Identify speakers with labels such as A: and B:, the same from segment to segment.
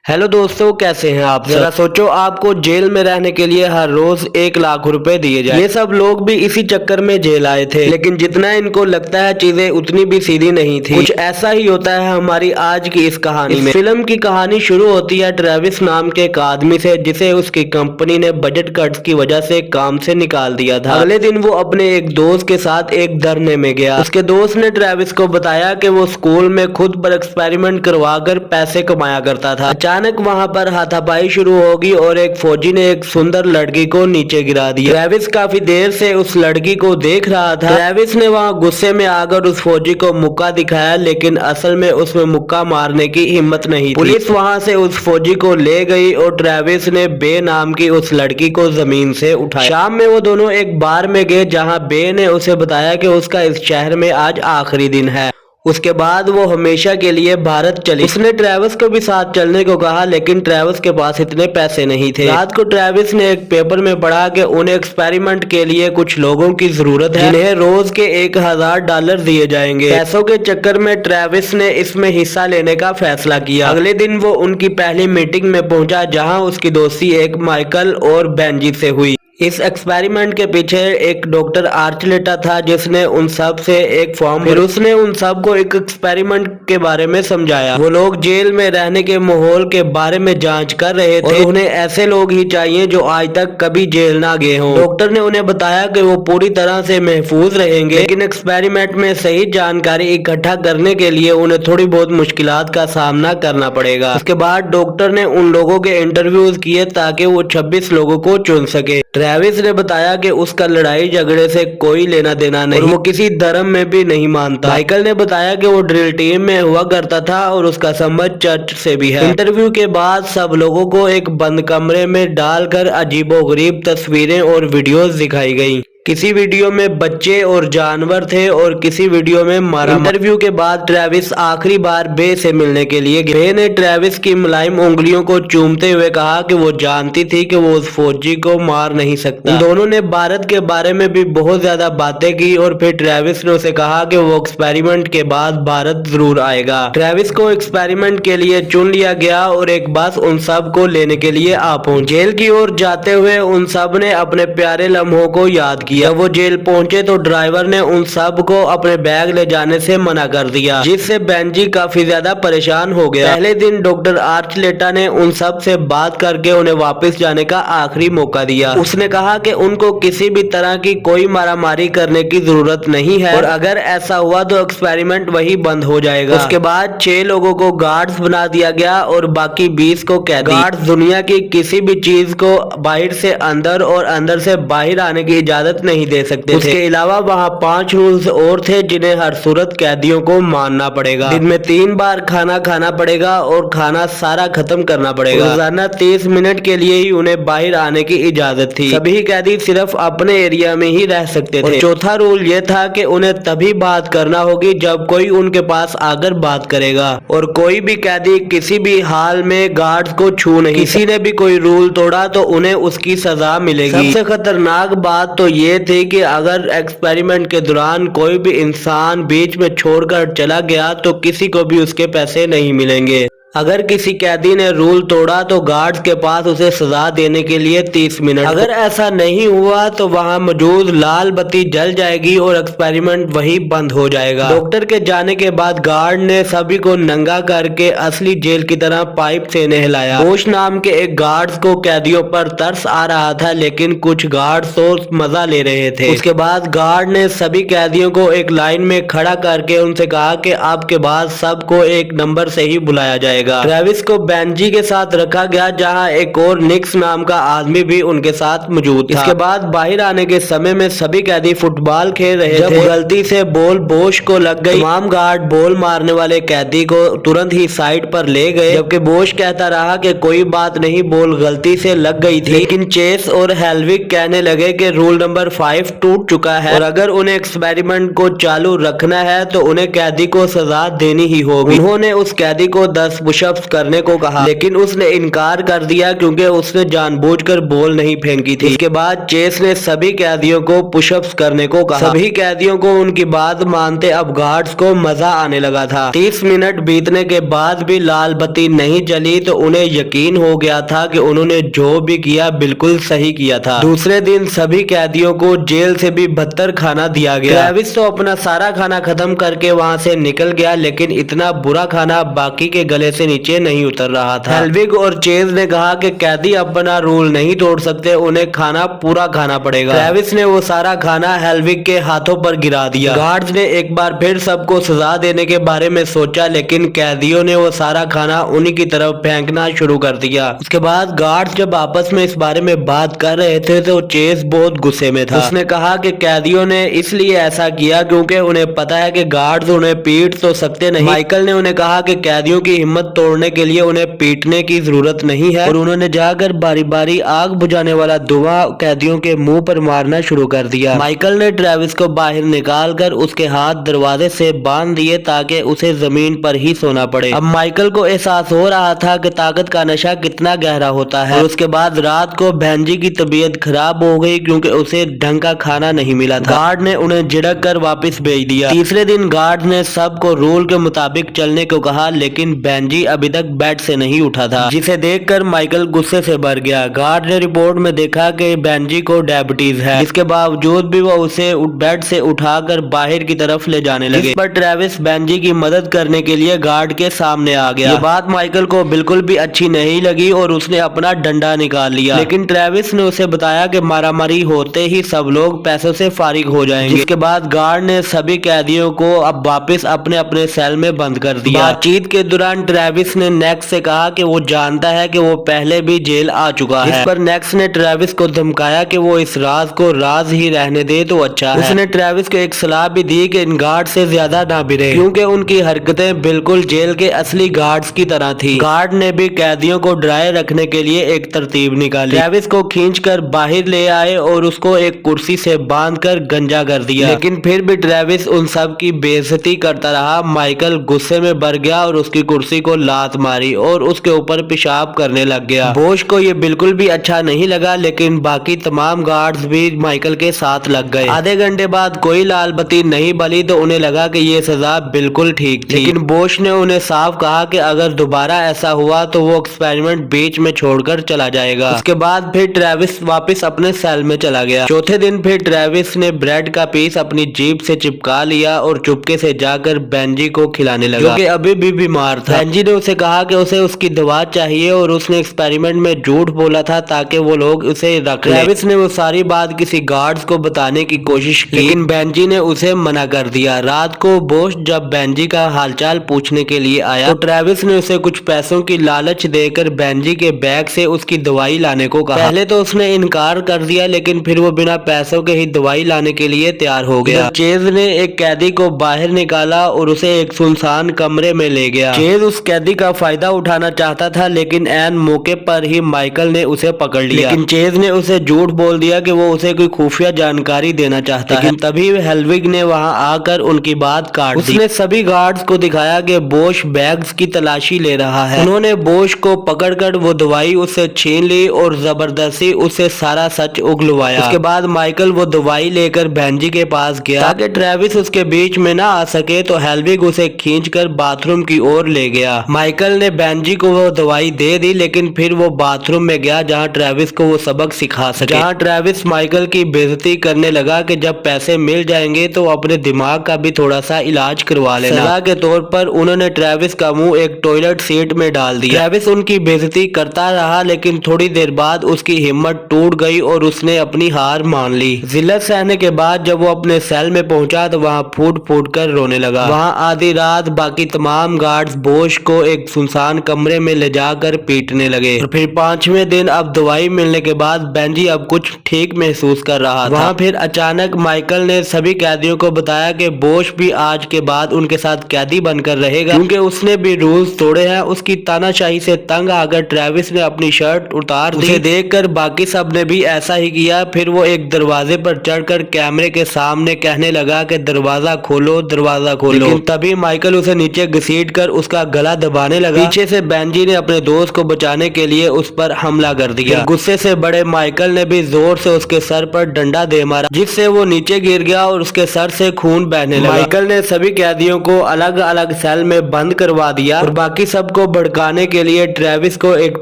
A: Hello दोस्तों, कैसे हैं आप? जरा सोचो, आपको जेल में रहने के लिए हर रोज 1 लाख रुपए दिए जाए। ये सब लोग भी इसी चक्कर में जेल आए थे, लेकिन जितना इनको लगता है चीजें उतनी भी सीधी नहीं थी। कुछ ऐसा ही होता है हमारी आज की इस कहानी में। फिल्म की कहानी शुरू होती है ट्रेविस नाम के एक आदमी से, जिसे उसकी कंपनी ने बजट कट्स की वजह से काम से निकाल दिया था। अगले दिन वो अपने एक दोस्त के साथ एक धरने में गया। उसके दोस्त ने ट्रेविस को बताया कि वो स्कूल में खुद पर एक्सपेरिमेंट करवा कर पैसे कमाया करता था। अचानक वहां पर हाथापाई शुरू होगी और एक फौजी ने एक सुंदर लड़की को नीचे गिरा दिया। ट्रेविस काफी देर से उस लड़की को देख रहा था। ट्रेविस ने वहां गुस्से में आकर उस फौजी को मुक्का दिखाया, लेकिन असल में उसमें मुक्का मारने की हिम्मत नहीं थी। पुलिस वहां से उस फौजी को ले गई और ट्रेविस ने बे नाम की उस लड़की को जमीन से उठाया। शाम में वो दोनों एक बार में गए, जहां बे ने उसे बताया कि उसका इस शहर में आज आखिरी दिन है। उसके बाद वो हमेशा के लिए भारत चली। उसने ट्रेविस को भी साथ चलने को कहा, लेकिन ट्रेविस के पास इतने पैसे नहीं थे। रात को ट्रेविस ने एक पेपर में पढ़ा कि उन्हें एक्सपेरिमेंट के लिए कुछ लोगों की जरूरत है, जिन्हें रोज के $1000 दिए जाएंगे। पैसों के चक्कर में ट्रेविस ने इसमें हिस्सा लेने का फैसला किया। अगले दिन वो उनकी पहली मीटिंग में पहुंचा, जहां उसकी दोस्ती एक माइकल और बेंजी से हुई। इस एक्सपेरिमेंट के पीछे एक डॉक्टर आर्चलेटा था, जिसने उन सब से एक फॉर्म, फिर उसने उन सब को एक एक्सपेरिमेंट के बारे में समझाया। वो लोग जेल में रहने के माहौल के बारे में जांच कर रहे थे और उन्हें ऐसे लोग ही चाहिए जो आज तक कभी जेल ना गए हों। डॉक्टर ने उन्हें बताया कि वो पूरी तरह से महफूज रहेंगे, लेकिन एक्सपेरिमेंट में सही जानकारी इकट्ठा करने के लिए उन्हें थोड़ी बहुत मुश्किलात का सामना करना पड़ेगा। उसके बाद डॉक्टर ने उन लोगों के इंटरव्यूज किए ताकि वो 26 लोगों को चुन सके। ट्रेविस ने बताया कि उसका लड़ाई झगड़े से कोई लेना देना नहीं और वो किसी धर्म में भी नहीं मानता। माइकल ने बताया कि वो ड्रिल टीम में हुआ करता था और उसका संबंध चर्च से भी है। इंटरव्यू के बाद सब लोगों को एक बंद कमरे में डालकर अजीबोगरीब तस्वीरें और वीडियोस दिखाई गई। किसी वीडियो में बच्चे और जानवर थे और किसी वीडियो में मारा। इंटरव्यू के बाद ट्रेविस आखिरी बार बे से मिलने के लिए गए। बे ने ट्रेविस की मुलायम उंगलियों को चूमते हुए कहा कि वो जानती थी कि वो उस फौजी को मार नहीं सकता। दोनों ने भारत के बारे में भी बहुत ज्यादा बातें की और फिर ट्रेविस ने उसे कहा कि वो एक्सपेरिमेंट के बाद भारत जरूर आएगा। ट्रेविस को एक्सपेरिमेंट के लिए चुन लिया गया और एक बस उन सब को लेने के लिए आ पहुंची। जेल की ओर जाते हुए उन सब ने अपने प्यारे लम्हों को याद किया। जब वो जेल पहुंचे तो ड्राइवर ने उन सब को अपने बैग ले जाने से मना कर दिया, जिससे बेंजी काफी ज्यादा परेशान हो गया। पहले दिन डॉक्टर आर्चलेटा ने उन सब से बात करके उन्हें वापस जाने का आखिरी मौका दिया। उसने कहा कि उनको किसी भी तरह की कोई मारामारी करने की जरूरत नहीं है और अगर ऐसा हुआ तो एक्सपेरिमेंट वही बंद हो जाएगा। उसके बाद 6 लोगों को गार्ड्स बना दिया गया और बाकी 20 को कैदी। गार्ड्स दुनिया की किसी भी चीज को बाहर से अंदर और अंदर से बाहर आने की इजाजत नहीं दे सकते थे। उसके अलावा वहाँ 5 रूल्स और थे, जिन्हें हर सूरत कैदियों को मानना पड़ेगा। दिन में 3 बार खाना खाना पड़ेगा और खाना सारा खत्म करना पड़ेगा। रोजाना 30 मिनट के लिए ही उन्हें बाहर आने की इजाजत थी। सभी कैदी सिर्फ अपने एरिया में ही रह सकते थे। चौथा रूल ये था कि उन्हें तभी बात करना होगी जब कोई उनके पास आकर बात करेगा और कोई भी कैदी किसी भी हाल में गार्ड्स को छू नहीं। किसी ने भी कोई रूल तोड़ा तो उन्हें उसकी सजा मिलेगी। सबसे खतरनाक बात तो ये थी कि अगर एक्सपेरिमेंट के दौरान कोई भी इंसान बीच में छोड़कर चला गया तो किसी को भी उसके पैसे नहीं मिलेंगे। अगर किसी कैदी ने रूल तोड़ा तो गार्ड्स के पास उसे सजा देने के लिए 30 मिनट। अगर ऐसा नहीं हुआ तो वहां मौजूद लाल बत्ती जल जाएगी और एक्सपेरिमेंट वही बंद हो जाएगा। डॉक्टर के जाने के बाद गार्ड ने सभी को नंगा करके असली जेल की तरह पाइप से नहलाया। बोश नाम के एक गार्ड्स को कैदियों पर तरस आ रहा था, लेकिन कुछ गार्ड्स तो मजा ले रहे थे। उसके बाद गार्ड ने सभी कैदियों को एक लाइन में खड़ा करके उनसे कहा कि आपके बाद सबको एक नंबर से ही बुलाया जाएगा। ट्रेविस को बेंजी के साथ रखा गया, जहां एक और निक्स नाम का आदमी भी उनके साथ मौजूद था। इसके बाद बाहर आने के समय में सभी कैदी फुटबॉल खेल रहे थे। जब गलती से बॉल बोश को लग गई, तमाम गार्ड बॉल मारने वाले कैदी को तुरंत ही साइड पर ले गए, जबकि बोश कहता रहा कि कोई बात नहीं, बॉल गलती से लग गई थी। लेकिन चेस और हेल्विक कहने लगे कि रूल नंबर 5 टूट चुका है और अगर उन्हें एक्सपेरिमेंट को चालू रखना है तो उन्हें कैदी को सजा देनी ही होगी। उन्होंने उस कैदी को 10 पुशअप्स करने को कहा, लेकिन उसने इनकार कर दिया क्योंकि उसने जानबूझकर बॉल नहीं फेंकी थी। इसके बाद चेस ने सभी कैदियों को पुशअप्स करने को कहा। सभी कैदियों को उनकी बात मानते अब गार्ड्स को मजा आने लगा था। 30 मिनट बीतने के बाद भी लाल बत्ती नहीं जली तो उन्हें यकीन हो गया था कि उन्होंने जो भी किया बिल्कुल सही किया था। दूसरे दिन सभी कैदियों को जेल से भी बदतर खाना दिया गया। ट्रेविस तो अपना सारा खाना खत्म करके वहां से निकल गया, लेकिन इतना बुरा खाना बाकी के गले से नीचे नहीं उतर रहा था। हेल्विग और चेज ने कहा कि कैदी अपना रूल नहीं तोड़ सकते, उन्हें खाना पूरा खाना पड़ेगा। ट्रेविस ने वो सारा खाना हेल्विग के हाथों पर गिरा दिया। गार्ड्स ने एक बार फिर सबको सजा देने के बारे में सोचा, लेकिन कैदियों ने वो सारा खाना उन्हीं की तरफ फेंकना शुरू कर दिया। उसके बाद गार्ड्स जब आपस में इस बारे में बात कर रहे थे तो चेज बहुत गुस्से में था। उसने कहा कि कैदियों ने इसलिए ऐसा किया क्योंकि उन्हें पता है कि गार्ड्स उन्हें पीट तो सकते नहीं। माइकल ने उन्हें कहा कि कैदियों की हिम्मत तोड़ने के लिए उन्हें पीटने की जरूरत नहीं है, और उन्होंने जाकर बारी बारी आग बुझाने वाला धुआं कैदियों के मुंह पर मारना शुरू कर दिया। माइकल ने ट्रेविस को बाहर निकालकर उसके हाथ दरवाजे से बांध दिए ताकि उसे जमीन पर ही सोना पड़े। अब माइकल को एहसास हो रहा था कि ताकत का नशा कितना गहरा होता है। और उसके बाद रात को बेंजी की तबीयत खराब हो गई क्योंकि उसे ढंग का खाना नहीं मिला था। गार्ड ने उन्हें झिड़क कर वापस भेज दिया। तीसरे दिन गार्ड ने सबको रूल के मुताबिक चलने को कहा, लेकिन बेंजी अभी तक बेड से नहीं उठा था, जिसे देखकर माइकल गुस्से से भर गया। गार्ड ने रिपोर्ट में देखा कि बेंजी को डायबिटीज है, इसके बावजूद भी वो उसे बेड से उठाकर बाहर की तरफ ले जाने लगे। इस पर ट्रेविस बेंजी की मदद करने के लिए गार्ड के सामने आ गया। ये बात माइकल को बिल्कुल भी अच्छी नहीं लगी और उसने अपना डंडा निकाल लिया, लेकिन ट्रेविस ने उसे बताया कि मारामारी होते ही सब लोग पैसों से फारिग हो जाएंगे। इसके बाद गार्ड ने सभी कैदियों को अब वापस अपने अपने सेल में बंद कर दिया। बातचीत के दौरान ट्रेविस ने नेक्स से कहा कि वो जानता है कि वो पहले भी जेल आ चुका है। इस पर नेक्स ने ट्रेविस को धमकाया कि वो इस राज को राज ही रहने दे तो अच्छा है। उसने ट्रेविस को एक सलाह भी दी कि इन गार्ड से ज्यादा ना भिड़े, क्योंकि उनकी हरकतें बिल्कुल जेल के असली गार्ड्स की तरह थी। गार्ड ने भी कैदियों को डराए रखने के लिए एक तरतीब निकाली। ट्रेविस को खींचकर बाहर ले आए और उसको एक कुर्सी से बांधकर गंजा कर दिया, लेकिन फिर भी ट्रेविस उन सब की बेइज्जती करता रहा। माइकल गुस्से में भर गया और उसकी कुर्सी को लात मारी और उसके ऊपर पेशाब करने लग गया। बोश को ये बिल्कुल भी अच्छा नहीं लगा, लेकिन बाकी तमाम गार्ड्स भी माइकल के साथ लग गए। आधे घंटे बाद कोई लाल बत्ती नहीं बली तो उन्हें लगा कि ये सजा बिल्कुल ठीक थी, लेकिन बोश ने उन्हें साफ कहा कि अगर दोबारा ऐसा हुआ तो वो एक्सपेरिमेंट बीच में छोड़कर चला जाएगा। उसके बाद फिर ट्रेविस वापस अपने सेल में चला गया। चौथे दिन फिर ट्रेविस ने ब्रेड का पीस अपनी जीभ से चिपका लिया और चुपके से जाकर बेंजी को खिलाने लगा, जो कि अभी भी बीमार था। बेंजी ने उसे कहा कि उसे उसकी दवा चाहिए और उसने एक्सपेरिमेंट में झूठ बोला था ताकि वो लोग उसे रख लें। ट्रेविस ने वो सारी बात किसी गार्ड्स को बताने की कोशिश की, लेकिन बेंजी ने उसे मना कर दिया। रात को बोश जब बेंजी का हालचाल पूछने के लिए आया तो ट्रेविस ने उसे कुछ पैसों की लालच देकर बेंजी के बैग से उसकी दवाई लाने को कहा। पहले तो उसने इनकार कर दिया, लेकिन फिर वो बिना पैसों के ही दवाई लाने के लिए तैयार हो गया। चेज ने एक कैदी को बाहर निकाला और उसे एक सुनसान कमरे में ले गया। चेज उस कैदी का फायदा उठाना चाहता था, लेकिन ऐन मौके पर ही माइकल ने उसे पकड़ लिया। लेकिन चेज ने उसे झूठ बोल दिया कि वो उसे कोई खुफिया जानकारी देना चाहता है, लेकिन तभी हेल्विग ने वहां आकर उनकी बात काट दी। उसने सभी गार्ड्स को दिखाया कि बोश बैग्स की तलाशी ले रहा है। उन्होंने बोश को पकड़कर वो दवाई उससे छीन ली और जबरदस्ती उससे सारा सच उगलवाया। उसके बाद माइकल वो दवाई लेकर बेंजी के पास गया ताकि ट्रेविस उसके बीच में ना आ सके, तो हेल्विग उसे खींचकर बाथरूम की ओर ले गया। माइकल ने बेंजी को वो दवाई दे दी, लेकिन फिर वो बाथरूम में गया जहां ट्रेविस को वो सबक सिखा सके। जहां ट्रेविस माइकल की बेइज्जती करने लगा कि जब पैसे मिल जाएंगे तो अपने दिमाग का भी थोड़ा सा इलाज करवा लेना। सजा के तौर पर उन्होंने ट्रेविस का मुंह एक टॉयलेट सीट में डाल दिया। ट्रेविस उनकी बेइज्जती करता रहा, लेकिन थोड़ी देर बाद उसकी हिम्मत टूट गई और उसने अपनी हार मान ली। जिल्लत सहने के बाद जब वो अपने सेल में पहुंचा तो वहां फूट फूट कर रोने लगा। वहां आधी रात बाकी तमाम गार्ड्स बोश को एक सुनसान कमरे में ले जाकर पीटने लगे। और फिर 5वें दिन अब दवाई मिलने के बाद बेंजी अब कुछ ठीक महसूस कर रहा था। वहां फिर अचानक माइकल ने सभी कैदियों को बताया कि बोश भी आज के बाद उनके साथ कैदी बनकर रहेगा, क्योंकि उसने भी रूल्स तोड़े हैं। उसकी तानाशाही से तंग आकर ट्रेविस ने अपनी शर्ट उतार दी। उसे देखकर बाकी सब ने भी ऐसा ही किया। फिर वो एक दरवाजे पर चढ़कर कैमरे के सामने कहने लगा कि दरवाजा खोलो, दरवाजा खोलो। लेकिन तभी माइकल उसे नीचे घसीटकर उसका गला गला दबाने लगा। पीछे से बेंजी ने अपने दोस्त को बचाने के लिए उस पर हमला कर दिया। गुस्से से बड़े माइकल ने भी जोर से उसके सर पर डंडा दे मारा, जिससे वो नीचे गिर गया और उसके सर से खून बहने लगा। माइकल ने सभी कैदियों को अलग अलग सेल में बंद करवा दिया और बाकी सबको भड़काने के लिए ट्रेविस को एक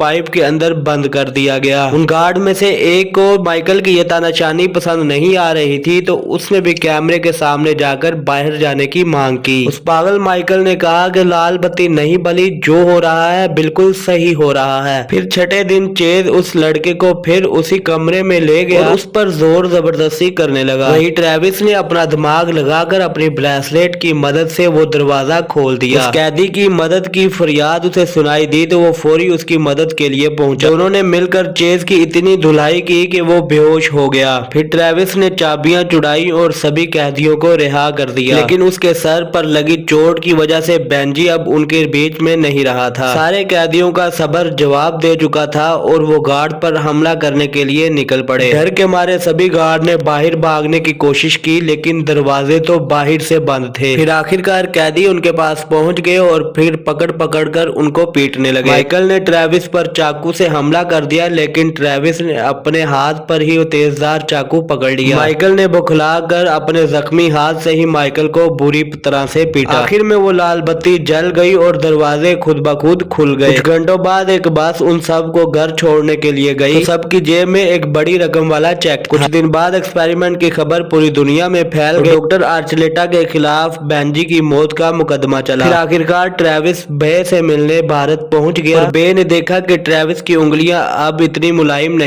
A: पाइप के अंदर बंद कर दिया गया। उन गार्ड में से एक को माइकल की ये तानाशाही पसंद नहीं आ रही थी, तो उसने भी कैमरे के सामने जाकर बाहर जाने की मांग की। उस पागल माइकल ने कहा कि लाल बत्ती नहीं बली, जो हो रहा है बिल्कुल सही हो रहा है। फिर छठे दिन चेज उस लड़के को फिर उसी कमरे में ले गया और उस पर जोर जबरदस्ती करने लगा। वही ट्रेविस ने अपना दिमाग लगाकर अपनी ब्रेसलेट की मदद से वो दरवाजा खोल दिया। उस कैदी की मदद की फरियाद उसे सुनाई दी तो वो फौरी उसकी मदद के लिए पहुंचा। उन्होंने मिलकर चेज की इतनी धुलाई की कि वो बेहोश हो गया। फिर ट्रेविस ने चाबियां चुड़ाई और सभी कैदियों को रिहा कर दिया, लेकिन उसके सर पर लगी चोट की वजह से बेंजी अब उनके बीच में नहीं रहा था। सारे कैदियों का सब्र जवाब दे चुका था और वो गार्ड पर हमला करने के लिए निकल पड़े। डर के मारे सभी गार्ड ने बाहर भागने की कोशिश की, लेकिन दरवाजे तो बाहर से बंद थे। फिर आखिरकार कैदी उनके पास पहुंच गए और फिर पकड़ पकड़ कर उनको पीटने लगे। माइकल ने ट्रेविस पर चाकू से हमला कर दिया, लेकिन ट्रेविस ने अपने हाथ पर ही तेजदार चाकू पकड़ लिया। माइकल ने बौखला कर अपने जख्मी हाथ से ही माइकल को बुरी तरह से पीटा। आखिर में वो लाल बत्ती जल गई और दरवाजे खुद ब खुद खुल गए। कुछ घंटों बाद एक बस उन सब को घर छोड़ने के लिए गई, तो सबकी जेब में एक बड़ी रकम वाला चेक। कुछ दिन बाद एक्सपेरिमेंट की खबर पूरी दुनिया में फैल गई। डॉक्टर आर्चलेटा के खिलाफ बेंजी की मौत का मुकदमा चला। फिर आखिरकार ट्रेविस बे से मिलने भारत पहुंच गया और बे ने देखा कि ट्रेविस की उंगलियां अब इतनी मुलायम नहीं